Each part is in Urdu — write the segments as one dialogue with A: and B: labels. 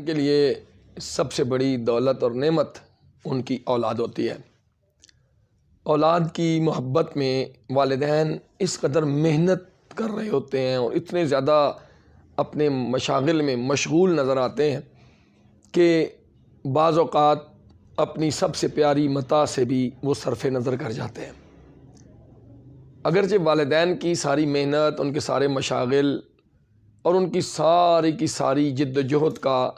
A: کے لیے سب سے بڑی دولت اور نعمت ان کی اولاد ہوتی ہے۔ اولاد کی محبت میں والدین اس قدر محنت کر رہے ہوتے ہیں اور اتنے زیادہ اپنے مشاغل میں مشغول نظر آتے ہیں کہ بعض اوقات اپنی سب سے پیاری متاع سے بھی وہ صرف نظر کر جاتے ہیں۔ اگرچہ والدین کی ساری محنت، ان کے سارے مشاغل اور ان کی ساری جد و جہد کا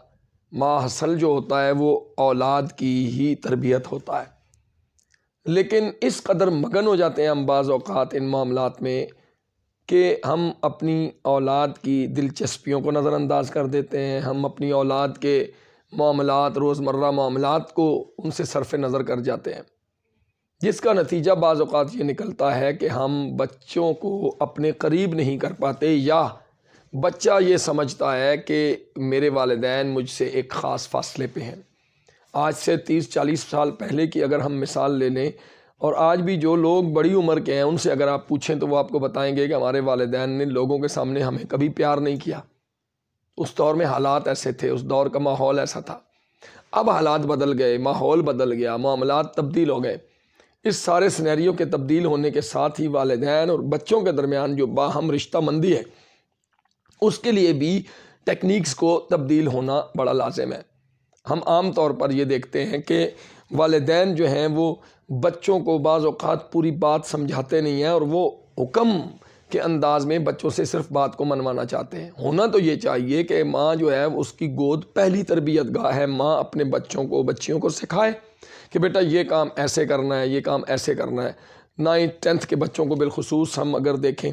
A: ماحصل جو ہوتا ہے وہ اولاد کی ہی تربیت ہوتا ہے، لیکن اس قدر مگن ہو جاتے ہیں ہم بعض اوقات ان معاملات میں کہ ہم اپنی اولاد کی دلچسپیوں کو نظر انداز کر دیتے ہیں، ہم اپنی اولاد کے معاملات، روزمرہ معاملات کو ان سے صرف نظر کر جاتے ہیں، جس کا نتیجہ بعض اوقات یہ نکلتا ہے کہ ہم بچوں کو اپنے قریب نہیں کر پاتے، یا بچہ یہ سمجھتا ہے کہ میرے والدین مجھ سے ایک خاص فاصلے پہ ہیں۔ آج سے 30-40 سال پہلے کی اگر ہم مثال لے لیں، اور آج بھی جو لوگ بڑی عمر کے ہیں ان سے اگر آپ پوچھیں تو وہ آپ کو بتائیں گے کہ ہمارے والدین نے لوگوں کے سامنے ہمیں کبھی پیار نہیں کیا۔ اس دور میں حالات ایسے تھے، اس دور کا ماحول ایسا تھا۔ اب حالات بدل گئے، ماحول بدل گیا، معاملات تبدیل ہو گئے۔ اس سارے سینیریو کے تبدیل ہونے کے ساتھ ہی والدین اور بچوں کے درمیان جو باہم رشتہ مندی ہے اس کے لیے بھی ٹیکنیکس کو تبدیل ہونا بڑا لازم ہے۔ ہم عام طور پر یہ دیکھتے ہیں کہ والدین جو ہیں وہ بچوں کو بعض اوقات پوری بات سمجھاتے نہیں ہیں، اور وہ حکم کے انداز میں بچوں سے صرف بات کو منوانا چاہتے ہیں۔ ہونا تو یہ چاہیے کہ ماں جو ہے اس کی گود پہلی تربیت گاہ ہے، ماں اپنے بچوں کو بچیوں کو سکھائے کہ بیٹا یہ کام ایسے کرنا ہے، یہ کام ایسے کرنا ہے۔ 9th 10th کے بچوں کو بالخصوص ہم اگر دیکھیں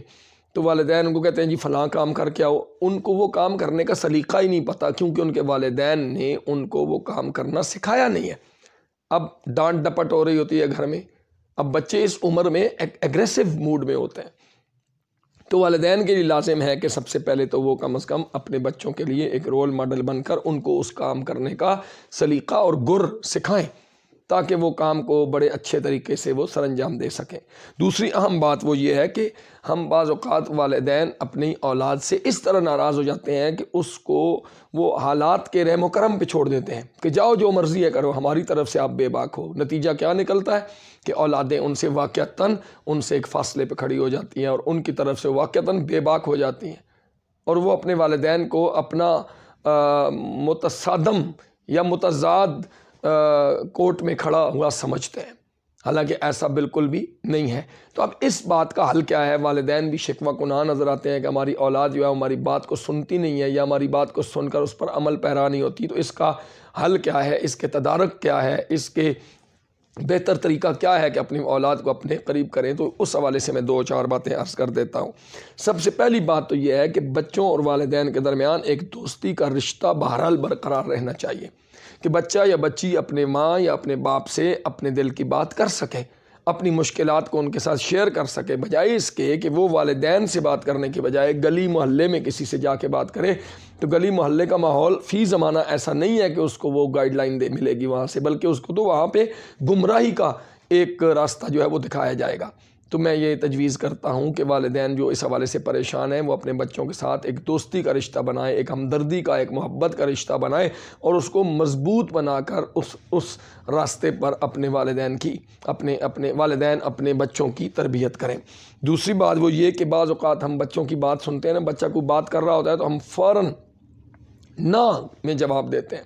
A: تو والدین ان کو کہتے ہیں جی فلاں کام کر کے آؤ، ان کو وہ کام کرنے کا سلیقہ ہی نہیں پتہ، کیونکہ ان کے والدین نے ان کو وہ کام کرنا سکھایا نہیں ہے۔ اب ڈانٹ ڈپٹ ہو رہی ہوتی ہے گھر میں، اب بچے اس عمر میں ایگریسو موڈ میں ہوتے ہیں، تو والدین کے لیے لازم ہے کہ سب سے پہلے تو وہ کم از کم اپنے بچوں کے لیے ایک رول ماڈل بن کر ان کو اس کام کرنے کا سلیقہ اور گر سکھائیں، تاکہ وہ کام کو بڑے اچھے طریقے سے وہ سر انجام دے سکیں۔ دوسری اہم بات وہ یہ ہے کہ ہم بعض اوقات والدین اپنی اولاد سے اس طرح ناراض ہو جاتے ہیں کہ اس کو وہ حالات کے رحم و کرم پہ چھوڑ دیتے ہیں کہ جاؤ جو مرضی ہے کرو، ہماری طرف سے آپ بے باک ہو۔ نتیجہ کیا نکلتا ہے کہ اولادیں ان سے واقعتاً ان سے ایک فاصلے پہ کھڑی ہو جاتی ہیں اور ان کی طرف سے واقعتاً بے باک ہو جاتی ہیں، اور وہ اپنے والدین کو اپنا متصادم یا متضاد کوٹ میں کھڑا ہوا سمجھتے ہیں، حالانکہ ایسا بالکل بھی نہیں ہے۔ تو اب اس بات کا حل کیا ہے؟ والدین بھی شکوہ کناں نظر آتے ہیں کہ ہماری اولاد جو ہے ہماری بات کو سنتی نہیں ہے، یا ہماری بات کو سن کر اس پر عمل پیرا نہیں ہوتی، تو اس کا حل کیا ہے؟ اس کے تدارک کیا ہے؟ اس کے بہتر طریقہ کیا ہے کہ اپنی اولاد کو اپنے قریب کریں؟ تو اس حوالے سے میں 2-4 باتیں عرض کر دیتا ہوں۔ سب سے پہلی بات تو یہ ہے کہ بچوں اور والدین کے درمیان ایک دوستی کا رشتہ بہرحال برقرار رہنا چاہیے، کہ بچہ یا بچی اپنے ماں یا اپنے باپ سے اپنے دل کی بات کر سکے، اپنی مشکلات کو ان کے ساتھ شیئر کر سکے، بجائے اس کے کہ وہ والدین سے بات کرنے کے بجائے گلی محلے میں کسی سے جا کے بات کرے۔ تو گلی محلے کا ماحول فی زمانہ ایسا نہیں ہے کہ اس کو وہ گائیڈ لائن ملے گی وہاں سے، بلکہ اس کو تو وہاں پہ گمراہی کا ایک راستہ جو ہے وہ دکھایا جائے گا۔ تو میں یہ تجویز کرتا ہوں کہ والدین جو اس حوالے سے پریشان ہیں وہ اپنے بچوں کے ساتھ ایک دوستی کا رشتہ بنائیں، ایک ہمدردی کا، ایک محبت کا رشتہ بنائیں، اور اس کو مضبوط بنا کر اس راستے پر اپنے والدین اپنے بچوں کی تربیت کریں۔ دوسری بات وہ یہ کہ بعض اوقات ہم بچوں کی بات سنتے ہیں نا، بچہ کوئی بات کر رہا ہوتا ہے تو ہم فوراً نہ میں جواب دیتے ہیں،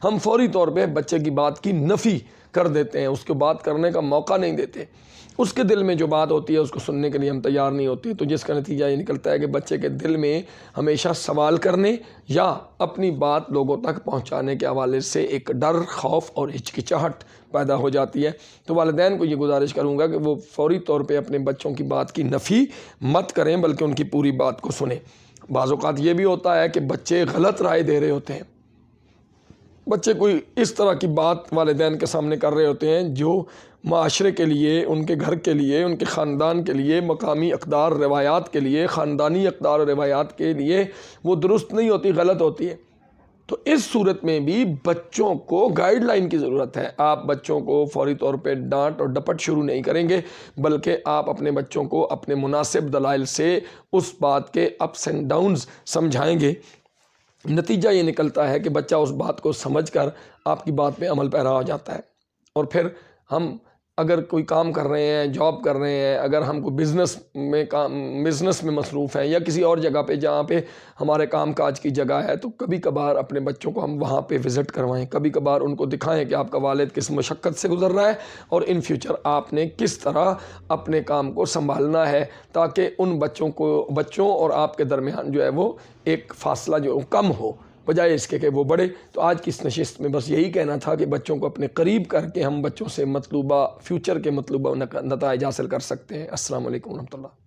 A: ہم فوری طور پہ بچے کی بات کی نفی کر دیتے ہیں، اس کو بات کرنے کا موقع نہیں دیتے۔ اس کے دل میں جو بات ہوتی ہے اس کو سننے کے لیے ہم تیار نہیں ہوتے، تو جس کا نتیجہ یہ نکلتا ہے کہ بچے کے دل میں ہمیشہ سوال کرنے یا اپنی بات لوگوں تک پہنچانے کے حوالے سے ایک ڈر، خوف اور ہچکچاہٹ پیدا ہو جاتی ہے۔ تو والدین کو یہ گزارش کروں گا کہ وہ فوری طور پہ اپنے بچوں کی بات کی نفی مت کریں، بلکہ ان کی پوری بات کو سنیں۔ بعض اوقات یہ بھی ہوتا ہے کہ بچے غلط رائے دے رہے ہوتے ہیں، بچے کوئی اس طرح کی بات والدین کے سامنے کر رہے ہوتے ہیں جو معاشرے کے لیے، ان کے گھر کے لیے، ان کے خاندان کے لیے، مقامی اقدار روایات کے لیے، خاندانی اقدار و روایات کے لیے وہ درست نہیں ہوتی، غلط ہوتی ہے۔ تو اس صورت میں بھی بچوں کو گائیڈ لائن کی ضرورت ہے۔ آپ بچوں کو فوری طور پہ ڈانٹ اور ڈپٹ شروع نہیں کریں گے، بلکہ آپ اپنے بچوں کو اپنے مناسب دلائل سے اس بات کے اپس اینڈ ڈاؤنز سمجھائیں گے نتیجہ یہ نکلتا ہے کہ بچہ اس بات کو سمجھ کر آپ کی بات پہ عمل پیرا ہو جاتا ہے، اور پھر ہم اگر کوئی کام کر رہے ہیں، جاب کر رہے ہیں، اگر ہم کو بزنس میں مصروف ہیں یا کسی اور جگہ پہ جہاں پہ ہمارے کام کاج کی جگہ ہے، تو کبھی کبھار اپنے بچوں کو ہم وہاں پہ وزٹ کروائیں، کبھی کبھار ان کو دکھائیں کہ آپ کا والد کس مشقت سے گزر رہا ہے اور ان فیوچر آپ نے کس طرح اپنے کام کو سنبھالنا ہے، تاکہ ان بچوں اور آپ کے درمیان جو ہے وہ ایک فاصلہ جو کم ہو، بجائے اس کے کہ وہ بڑے۔ تو آج کی اس نشست میں بس یہی کہنا تھا کہ بچوں کو اپنے قریب کر کے ہم بچوں سے مطلوبہ فیوچر کے مطلوبہ نتائج حاصل کر سکتے ہیں۔ السلام علیکم ورحمۃ اللہ۔